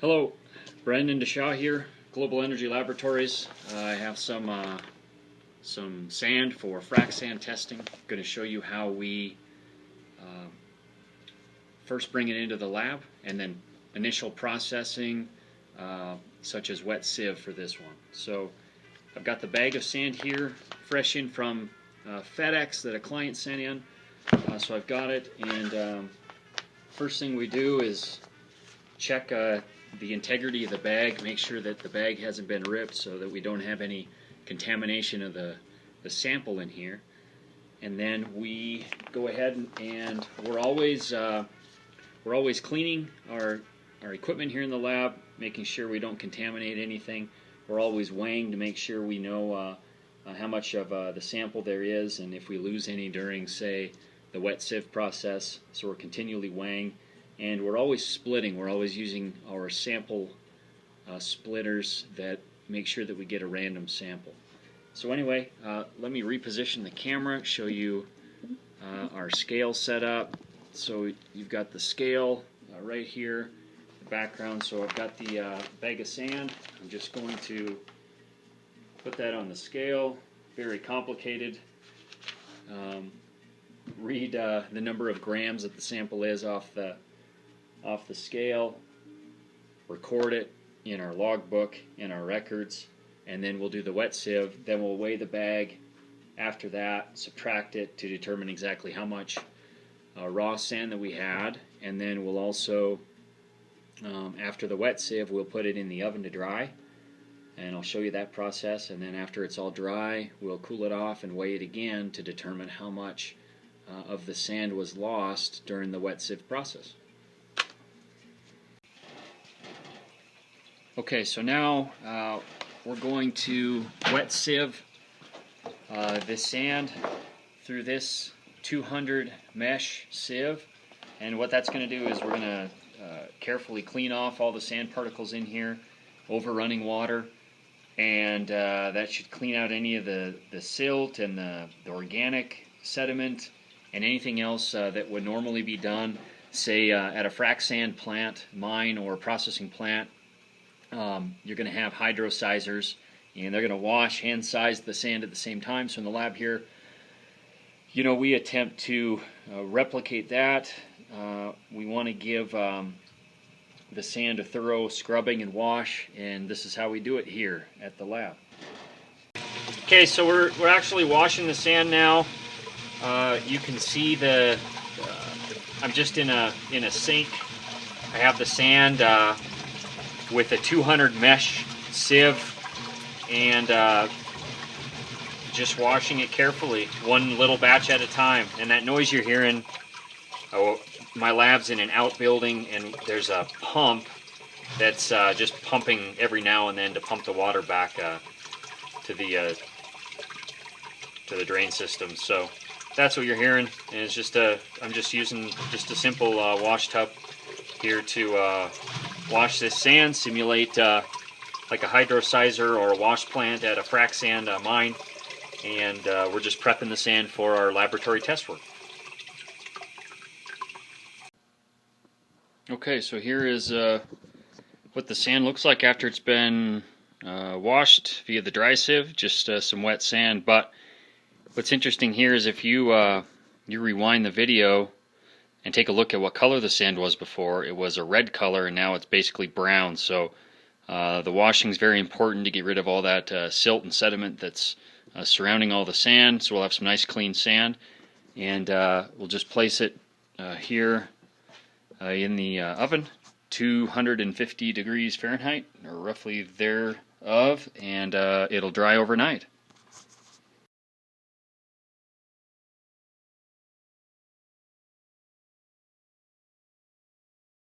Hello, Brendan DeShaw here, Global Energy Laboratories. I have some sand for frac sand testing. I'm going to show you how we first bring it into the lab and then initial processing such as wet sieve for this one. So I've got the bag of sand here, fresh in from FedEx that a client sent in. So I've got it, and first thing we do is check the integrity of the bag, make sure that the bag hasn't been ripped so that we don't have any contamination of the sample in here. And then we go ahead and we're always cleaning our equipment here in the lab, making sure we don't contaminate anything. We're always weighing to make sure we know how much of the sample there is, and if we lose any during, say, the wet sieve process. So we're continually weighing. And we're always splitting. We're always using our sample splitters that make sure that we get a random sample. So anyway, let me reposition the camera, show you our scale setup. So you've got the scale right here, the background. So I've got the bag of sand. I'm just going to put that on the scale. Very complicated. Read the number of grams that the sample is off the scale, record it in our logbook, in our records, and then we'll do the wet sieve. Then we'll weigh the bag after that, subtract it to determine exactly how much raw sand that we had, and then we'll also, after the wet sieve, we'll put it in the oven to dry, and I'll show you that process. And then after it's all dry, we'll cool it off and weigh it again to determine how much of the sand was lost during the wet sieve process. Okay, so now we're going to wet sieve this sand through this 200 mesh sieve, and what that's going to do is we're going to carefully clean off all the sand particles in here over running water, and that should clean out any of the silt and the organic sediment and anything else that would normally be done, say at a frac sand plant, mine, or processing plant. You're going to have hydrosizers, and they're going to wash, hand size the sand at the same time. So in the lab here, we attempt to replicate that. We want to give the sand a thorough scrubbing and wash, and this is how we do it here at the lab. Okay, so we're actually washing the sand now. You can see I'm just in a sink. I have the sand with a 200 mesh sieve, and just washing it carefully, one little batch at a time. And that noise you're hearing, my lab's in an outbuilding, and there's a pump that's just pumping every now and then to pump the water back to the drain system. So that's what you're hearing, and it's just I'm just using just a simple wash tub here to wash this sand, simulate like a hydrosizer or a wash plant at a frac sand mine, and we're just prepping the sand for our laboratory test work. Okay, so here is what the sand looks like after it's been washed via the dry sieve, just some wet sand. But what's interesting here is if you rewind the video and take a look at what color the sand was before, it was a red color, and now it's basically brown. So the washing is very important to get rid of all that silt and sediment that's surrounding all the sand. So we'll have some nice clean sand, and we'll just place it here in the oven, 250 degrees Fahrenheit, or roughly thereof, and it'll dry overnight.